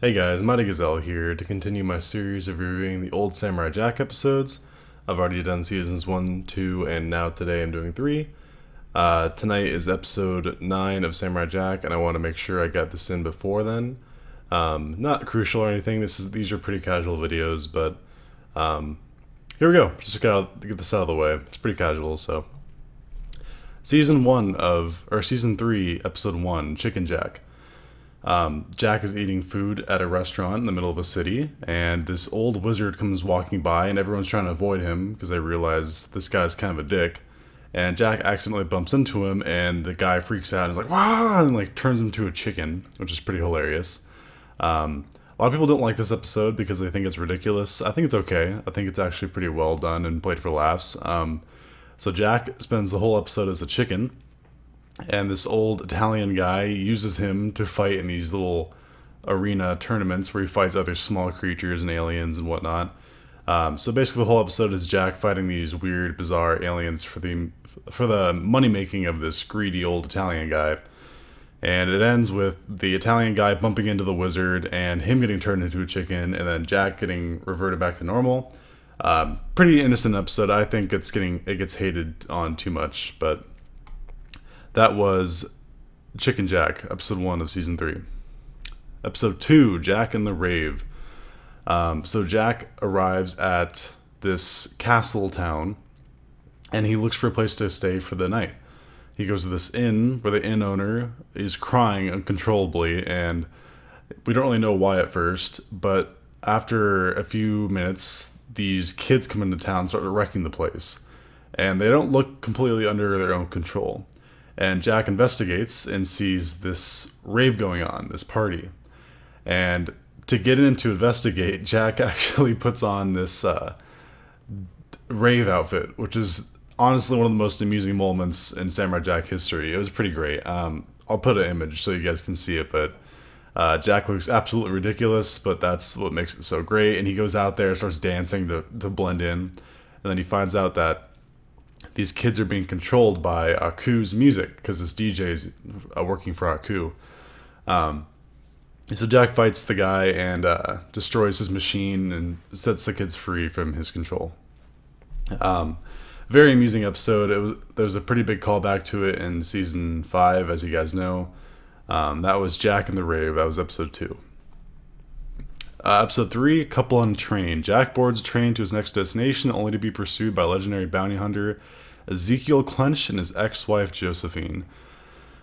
Hey guys, Mighty Gazelle here to continue my series of reviewing the old Samurai Jack episodes. I've already done seasons 1, 2, and now today I'm doing 3. Tonight is episode 9 of Samurai Jack, and I want to make sure I got this in before then. Not crucial or anything, these are pretty casual videos, but here we go. Just gotta get this out of the way. It's pretty casual, so. Season 3, episode 1, Chicken Jack. Jack is eating food at a restaurant in the middle of a city, and this old wizard comes walking by, and everyone's trying to avoid him because they realize this guy's kind of a dick. And Jack accidentally bumps into him, and the guy freaks out and is like, "Wah!" and like turns him into a chicken, which is pretty hilarious. A lot of people don't like this episode because they think it's ridiculous. I think it's okay. I think it's actually pretty well done and played for laughs. So Jack spends the whole episode as a chicken. And this old Italian guy uses him to fight in these little arena tournaments where he fights other small creatures and aliens and whatnot. So basically the whole episode is Jack fighting these weird, bizarre aliens for the money-making of this greedy old Italian guy. And it ends with the Italian guy bumping into the wizard and him getting turned into a chicken, and then Jack getting reverted back to normal. Pretty innocent episode. I think it gets hated on too much, but that was Chicken Jack, episode 1 of season 3. Episode 2, Jack and the Rave. So Jack arrives at this castle town, and he looks for a place to stay for the night. He goes to this inn, where the inn owner is crying uncontrollably, and we don't really know why at first, but after a few minutes, these kids come into town and start wrecking the place. And they don't look completely under their own control. And Jack investigates and sees this rave going on, this party. And to get in to investigate, Jack actually puts on this rave outfit, which is honestly one of the most amusing moments in Samurai Jack history. It was pretty great. I'll put an image so you guys can see it, but Jack looks absolutely ridiculous, but that's what makes it so great. And he goes out there and starts dancing to blend in. And then he finds out that these kids are being controlled by Aku's music because this DJ is working for Aku. So Jack fights the guy and destroys his machine and sets the kids free from his control. Very amusing episode. There was a pretty big callback to it in season 5, as you guys know. That was Jack and the Rave. That was episode 2. Episode 3, Couple on a Train. Jack boards a train to his next destination, only to be pursued by legendary bounty hunter Ezekiel Clench and his ex-wife Josephine.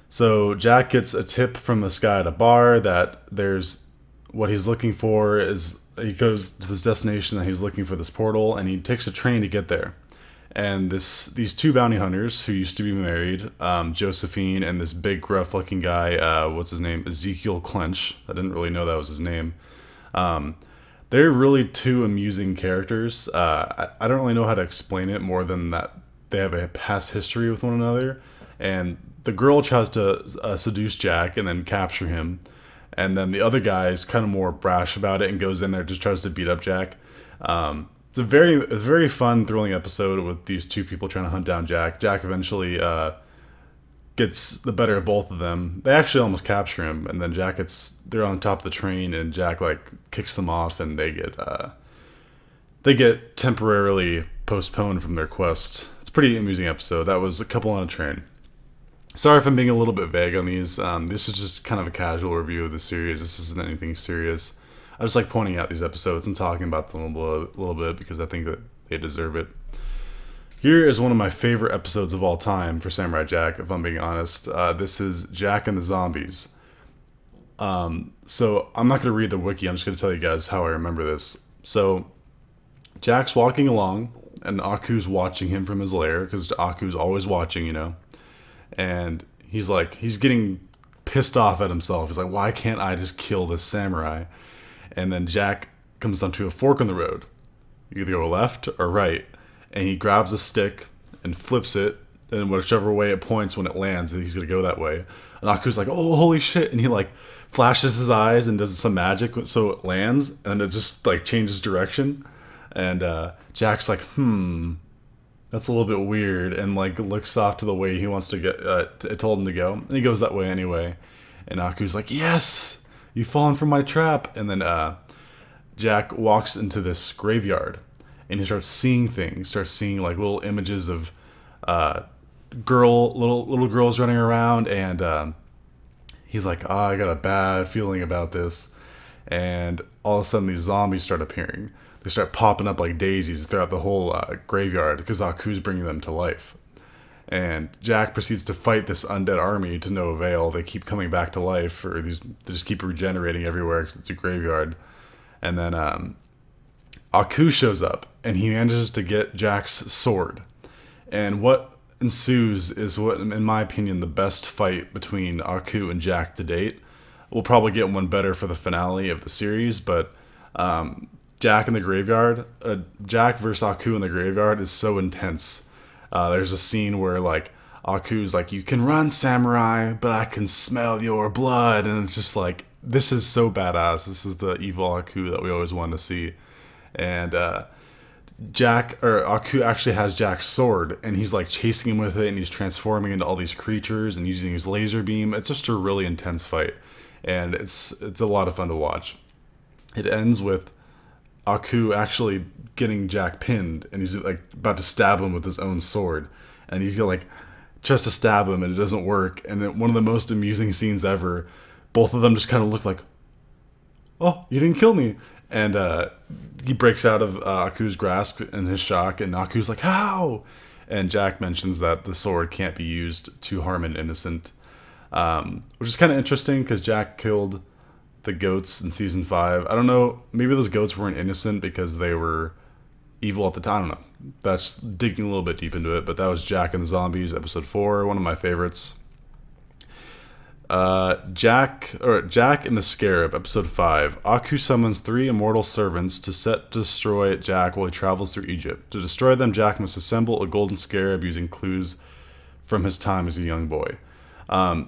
So Jack gets a tip from this guy at a bar that there's what he's looking for is he goes to this destination and he's looking for this portal, and he takes a train to get there. And these two bounty hunters who used to be married, Josephine and this big gruff looking guy, what's his name, Ezekiel Clench. I didn't really know that was his name. They're really two amusing characters. I don't really know how to explain it more than that they have a past history with one another. And the girl tries to seduce Jack and then capture him. And then the other guy is kind of more brash about it and goes in there and just tries to beat up Jack. It's a very fun, thrilling episode with these two people trying to hunt down Jack. Jack eventually gets the better of both of them. They actually almost capture him, and then they're on top of the train, and Jack like kicks them off, and they get temporarily postponed from their quest. It's a pretty amusing episode. That was a Couple on a Train. Sorry if I'm being a little bit vague on these. This is just kind of a casual review of the series. This isn't anything serious. I just like pointing out these episodes and talking about them a little bit because I think that they deserve it. Here is one of my favorite episodes of all time for Samurai Jack, if I'm being honest. This is Jack and the Zombies. So I'm not going to read the wiki, I'm just going to tell you guys how I remember this. So Jack's walking along, and Aku's watching him from his lair, because Aku's always watching, you know. And he's getting pissed off at himself. He's like, why can't I just kill this samurai? And then Jack comes onto a fork in the road. You either go left or right. And he grabs a stick and flips it, and whichever way it points when it lands, he's gonna go that way. And Aku's like, oh, holy shit. And he like flashes his eyes and does some magic so it lands, and it just like changes direction. And Jack's like, that's a little bit weird, and like looks off to the way he wants to get, it told him to go. And he goes that way anyway. And Aku's like, yes! you've fallen for my trap. And then Jack walks into this graveyard, and he starts seeing things. Starts seeing like little images of little girls running around, and he's like, "Oh, I got a bad feeling about this." And all of a sudden, these zombies start appearing. They start popping up like daisies throughout the whole graveyard because Aku's bringing them to life. And Jack proceeds to fight this undead army to no avail. They keep coming back to life, or they just keep regenerating everywhere because it's a graveyard. And then Aku shows up, and he manages to get Jack's sword. And what ensues is what, in my opinion, the best fight between Aku and Jack to date. We'll probably get one better for the finale of the series, but Jack in the graveyard, Jack versus Aku in the graveyard is so intense. There's a scene where like Aku's like, "You can run, samurai, but I can smell your blood," and it's just like, this is so badass. This is the evil Aku that we always wanted to see. And Aku actually has Jack's sword, and he's like chasing him with it, and he's transforming into all these creatures and using his laser beam. It's just a really intense fight, and it's a lot of fun to watch. It ends with Aku actually getting Jack pinned, and he's like about to stab him with his own sword, and he like tries to stab him, and it doesn't work. And then one of the most amusing scenes ever, both of them just kind of look like, "Oh, you didn't kill me." And he breaks out of Aku's grasp in his shock, and Aku's like, "How?" And Jack mentions that the sword can't be used to harm an innocent, which is kind of interesting because Jack killed the goats in season 5. I don't know, maybe those goats weren't innocent because they were evil at the time. I don't know. That's digging a little bit deep into it, but that was Jack and the Zombies, episode 4, one of my favorites. Jack and the Scarab, episode 5. Aku summons 3 immortal servants to destroy Jack while he travels through Egypt. To destroy them, Jack must assemble a golden scarab using clues from his time as a young boy.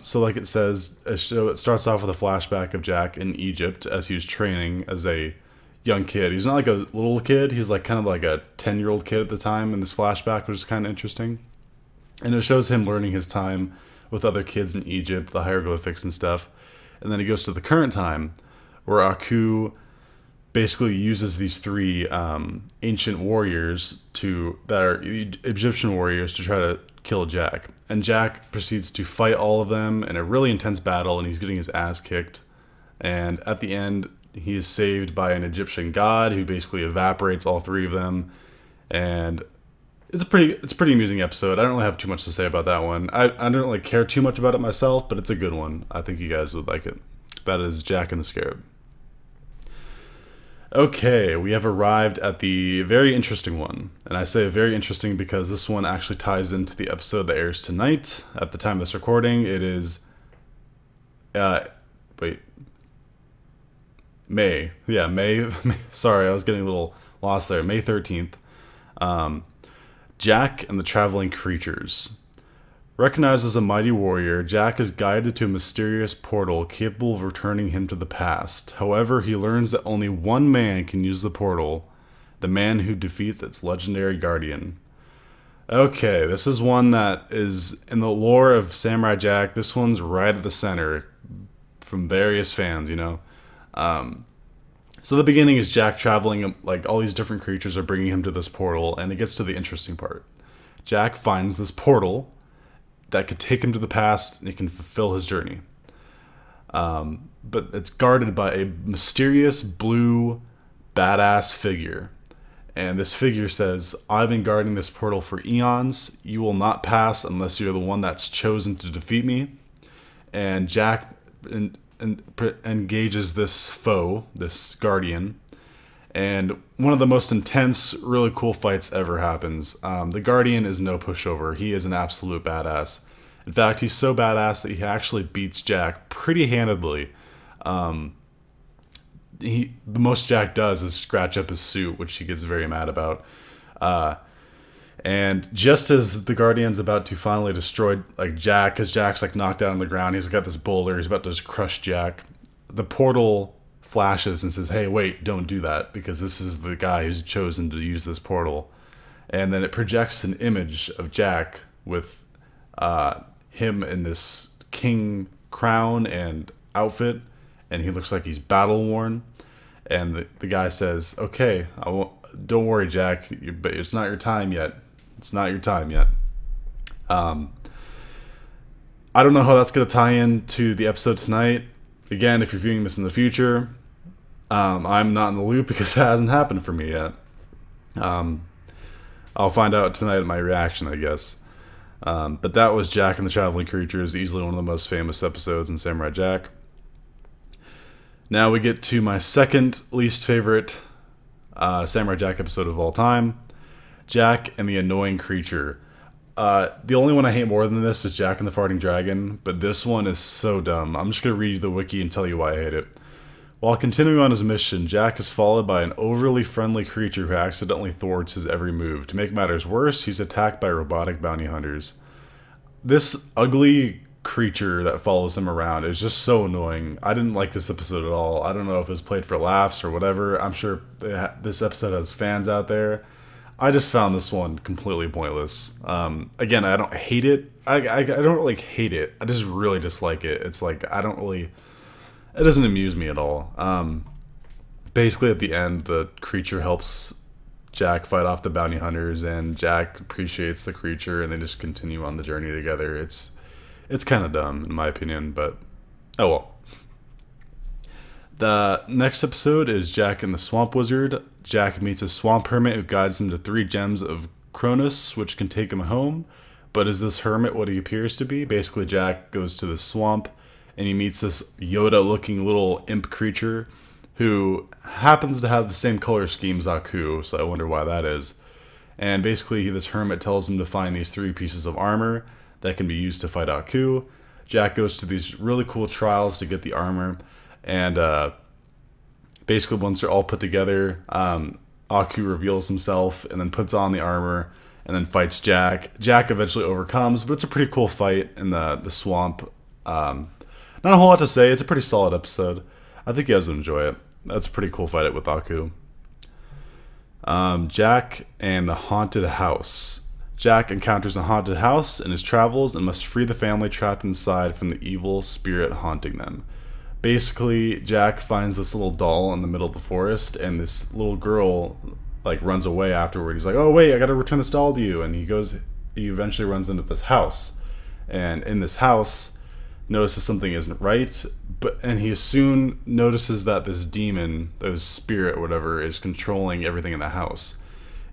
So like it says, it starts off with a flashback of Jack in Egypt as he was training as a young kid. He's not like a little kid, he's like kind of like a 10-year-old kid at the time in this flashback, which is kind of interesting. And it shows him learning his time with other kids in Egypt, the hieroglyphics and stuff. And then he goes to the current time, where Aku basically uses these 3 ancient warriors that are Egyptian warriors to try to kill Jack. And Jack proceeds to fight all of them in a really intense battle, and he's getting his ass kicked. And at the end, he is saved by an Egyptian god who basically evaporates all 3 of them. And it's a pretty amusing episode. I don't really have too much to say about that one. I don't really care too much about it myself, but it's a good one. I think you guys would like it. That is Jack and the Scarab. Okay, we have arrived at the very interesting one. And I say very interesting because this one actually ties into the episode that airs tonight. At the time of this recording, it is May. Yeah, May. Sorry, I was getting a little lost there. May 13th. Jack and the Traveling Creatures. Recognized as a mighty warrior, Jack is guided to a mysterious portal capable of returning him to the past. However, he learns that only one man can use the portal, the man who defeats its legendary guardian. Okay, this is one that is, in the lore of Samurai Jack, this one's right at the center from various fans, you know? So the beginning is Jack traveling, like all these different creatures are bringing him to this portal, and it gets to the interesting part. Jack finds this portal that could take him to the past, and he can fulfill his journey. But it's guarded by a mysterious blue badass figure. And this figure says, "I've been guarding this portal for eons. You will not pass unless you're the one that's chosen to defeat me." And Jack engages this foe, this guardian, and one of the most intense, really cool fights ever happens. The guardian is no pushover. He is an absolute badass. In fact, he's so badass that he actually beats Jack pretty handedly. The most Jack does is scratch up his suit, which he gets very mad about. And just as the Guardian's about to finally destroy Jack, because Jack's knocked down on the ground, he's got this boulder, he's about to just crush Jack, the portal flashes and says, "Hey, wait, don't do that, because this is the guy who's chosen to use this portal." And then it projects an image of Jack with him in this king crown and outfit, and he looks like he's battle worn. And the guy says, "Okay, don't worry, Jack, but it's not your time yet. It's not your time yet." I don't know how that's going to tie into the episode tonight. Again, if you're viewing this in the future, I'm not in the loop because it hasn't happened for me yet. I'll find out tonight in my reaction, I guess. But that was Jack and the Traveling Creatures, easily one of the most famous episodes in Samurai Jack. Now we get to my second least favorite Samurai Jack episode of all time, Jack and the Annoying Creature. The only one I hate more than this is Jack and the Farting Dragon, but this one is so dumb. I'm just going to read the wiki and tell you why I hate it. While continuing on his mission, Jack is followed by an overly friendly creature who accidentally thwarts his every move. To make matters worse, he's attacked by robotic bounty hunters. This ugly creature that follows him around is just so annoying. I didn't like this episode at all. I don't know if it was played for laughs or whatever. I'm sure this episode has fans out there. I just found this one completely pointless. Again, I don't hate it. I don't really hate it. I just really dislike it. It's like, it doesn't amuse me at all. Basically, at the end, the creature helps Jack fight off the bounty hunters, and Jack appreciates the creature, and they just continue on the journey together. It's kind of dumb, in my opinion, but oh well. The next episode is Jack and the Swamp Wizard. Jack meets a swamp hermit who guides him to 3 gems of Cronus, which can take him home. But is this hermit what he appears to be? Basically, Jack goes to the swamp, and he meets this Yoda-looking little imp creature who happens to have the same color scheme as Aku, so I wonder why that is. And basically, this hermit tells him to find these 3 pieces of armor that can be used to fight Aku. Jack goes to these really cool trials to get the armor, and basically once they're all put together, Aku reveals himself and then puts on the armor and then fights Jack. Jack eventually overcomes, but it's a pretty cool fight in the swamp. Not a whole lot to say. It's a pretty solid episode. I think you guys will enjoy it. That's a pretty cool fight with Aku. Jack and the Haunted House. Jack encounters a haunted house in his travels and must free the family trapped inside from the evil spirit haunting them. Basically, Jack finds this little doll in the middle of the forest, and this little girl like runs away afterward. He's like, "Oh wait, I gotta return this doll to you," and he eventually runs into this house, and in this house notices something isn't right, and he soon notices that this demon, this spirit or whatever, is controlling everything in the house.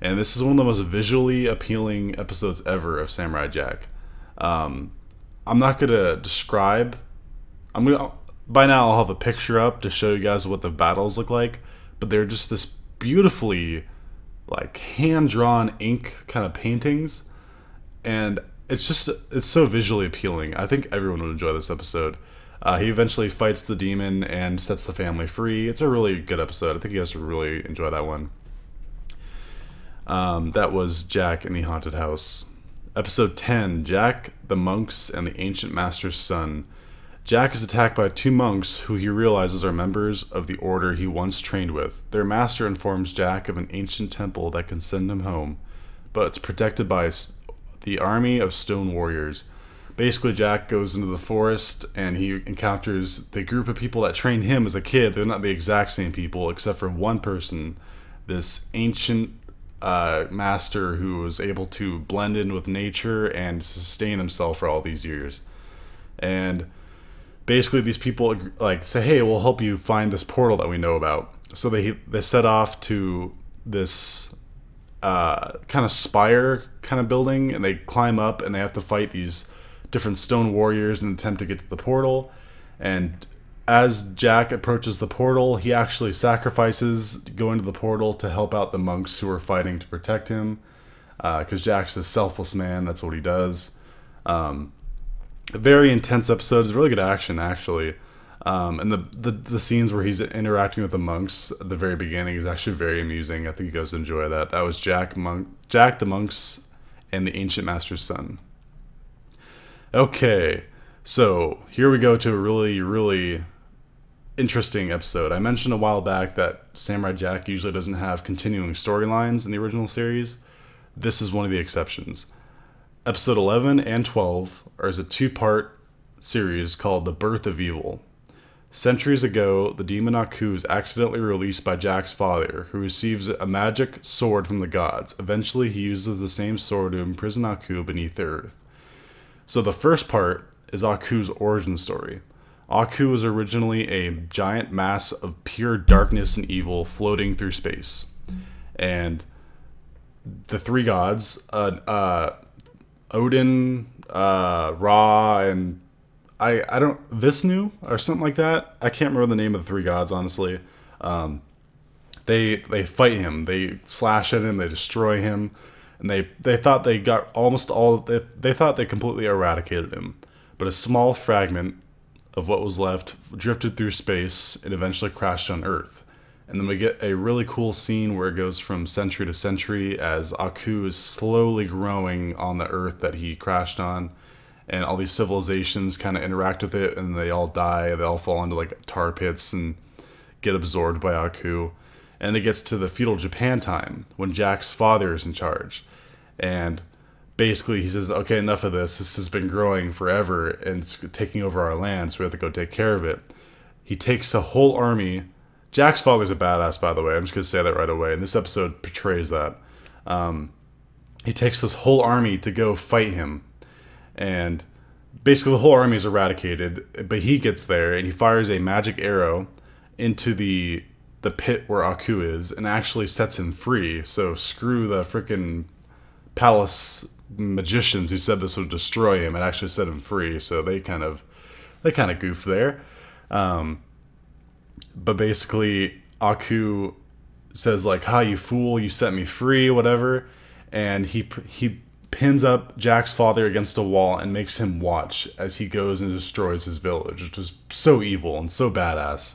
And this is one of the most visually appealing episodes ever of Samurai Jack. I'm not gonna describe. By now I'll have a picture up to show you guys what the battles look like, but they're just this beautifully like hand-drawn ink kind of paintings, and it's so visually appealing. I think everyone would enjoy this episode. He eventually fights the demon and sets the family free. It's a really good episode. I think you guys would really enjoy that one. That was Jack in the Haunted House. Episode 10, Jack, the Monks, and the Ancient Master's Son. Jack is attacked by 2 monks who he realizes are members of the order he once trained with. Their master informs Jack of an ancient temple that can send him home, but it's protected by the army of stone warriors. Basically, Jack goes into the forest and he encounters the group of people that trained him as a kid. They're not the exact same people, except for one person, this ancient master who was able to blend in with nature and sustain himself for all these years. And basically these people like say, "Hey, we'll help you find this portal that we know about." So they set off to this kind of spire kind of building, and they climb up and they have to fight these different stone warriors in an attempt to get to the portal. And as Jack approaches the portal, he actually sacrifices going to the portal to help out the monks who are fighting to protect him, because Jack's a selfless man. That's what he does. A very intense episode. It's really good action, actually. And the scenes where he's interacting with the monks at the very beginning is actually very amusing. I think you guys enjoy that. That was Jack, the Monks, and the Ancient Master's Son. Okay, so here we go to a really, really interesting episode. I mentioned a while back that Samurai Jack usually doesn't have continuing storylines in the original series. This is one of the exceptions. Episode 11 and 12 is a 2-part series called The Birth of Yule. Centuries ago, the demon Aku is accidentally released by Jack's father, who receives a magic sword from the gods. Eventually, he uses the same sword to imprison Aku beneath the earth. So the first part is Aku's origin story. Aku was originally a giant mass of pure darkness and evil floating through space. And the three gods, Odin, Ra, and I don't, Vishnu or something like that. I can't remember the name of the three gods, honestly. They fight him. They slash at him. They destroy him. And they thought they got almost all, they thought they completely eradicated him. But a small fragment of what was left drifted through space and eventually crashed on Earth. And then we get a really cool scene where it goes from century to century as Aku is slowly growing on the Earth that he crashed on. And all these civilizations kind of interact with it, and they all die. They all fall into like tar pits and get absorbed by Aku. And it gets to the feudal Japan time when Jack's father is in charge. And basically he says, okay, enough of this. This has been growing forever and it's taking over our land, so we have to go take care of it. He takes a whole army. Jack's father's a badass, by the way. I'm just going to say that right away. And this episode portrays that. He takes this whole army to go fight him. And basically the whole army is eradicated, but he gets there and he fires a magic arrow into the pit where Aku is and actually sets him free. So screw the freaking palace magicians who said this would destroy him and actually set him free. So they kind of goofed there. But basically Aku says like, "Ha, you fool, you set me free," whatever. And he pins up Jack's father against a wall and makes him watch as he goes and destroys his village, which was so evil and so badass.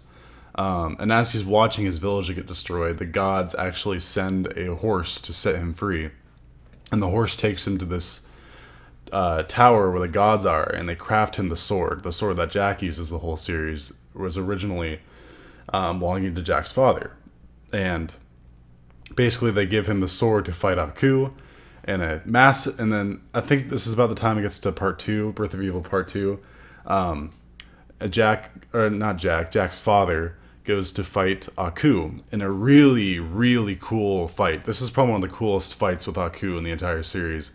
And as he's watching his village get destroyed, the gods actually send a horse to set him free. And the horse takes him to this tower where the gods are, and they craft him the sword. The sword that Jack uses the whole series was originally belonging to Jack's father. And basically they give him the sword to fight Aku. And then I think this is about the time it gets to part 2, Birth of Yule part 2. Jack's father goes to fight Aku in a really, really cool fight. This is probably one of the coolest fights with Aku in the entire series.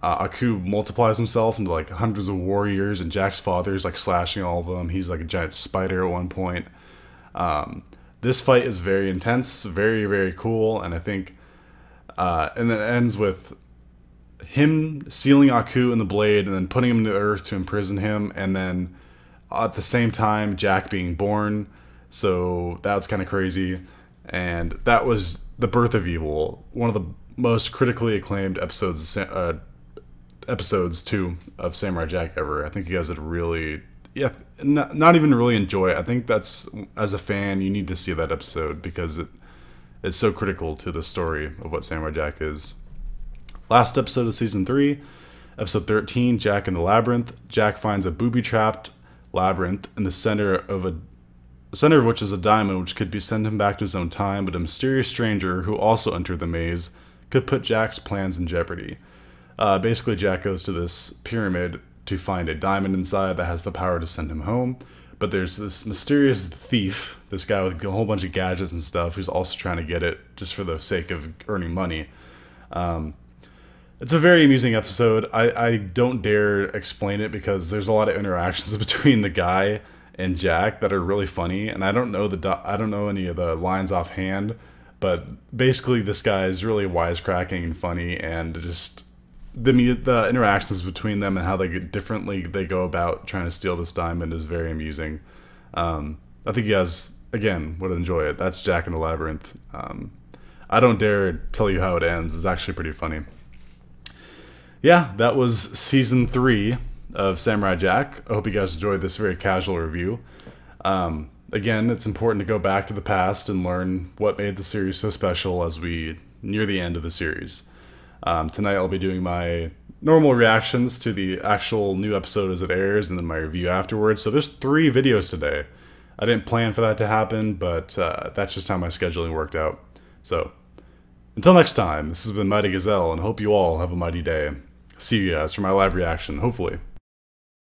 Aku multiplies himself into like hundreds of warriors, and Jack's father is like slashing all of them. He's like a giant spider at one point. This fight is very intense, very, very cool, and I think and then it ends with him sealing Aku in the blade and then putting him to the earth to imprison him, and then at the same time Jack being born. So that was kind of crazy. And that was the Birth of Yule, one of the most critically acclaimed episodes too of Samurai Jack ever. I think you guys would really, not even really enjoy it. I think that's, as a fan, you need to see that episode because it's so critical to the story of what Samurai Jack is. Last episode of season 3, episode 13, Jack in the Labyrinth. Jack finds a booby-trapped labyrinth in the center of which is a diamond which could be sent him back to his own time, but a mysterious stranger who also entered the maze could put Jack's plans in jeopardy. Basically, Jack goes to this pyramid to find a diamond inside that has the power to send him home. But there's this mysterious thief, this guy with a whole bunch of gadgets and stuff, who's also trying to get it just for the sake of earning money. It's a very amusing episode. I don't dare explain it because there's a lot of interactions between the guy and Jack that are really funny, and I don't know any of the lines offhand, but basically this guy is really wisecracking and funny, and just the interactions between them and how they go about trying to steal this diamond is very amusing. I think you guys, again, would enjoy it. That's Jack in the Labyrinth. I don't dare tell you how it ends. It's actually pretty funny. Yeah, that was season 3 of Samurai Jack. I hope you guys enjoyed this very casual review. Again, it's important to go back to the past and learn what made the series so special as we near the end of the series. Tonight I'll be doing my normal reactions to the actual new episode as it airs, and then my review afterwards. So there's 3 videos today. I didn't plan for that to happen, but that's just how my scheduling worked out. So, until next time, this has been Mighty Gazelle, and hope you all have a mighty day. See you guys for my live reaction, hopefully.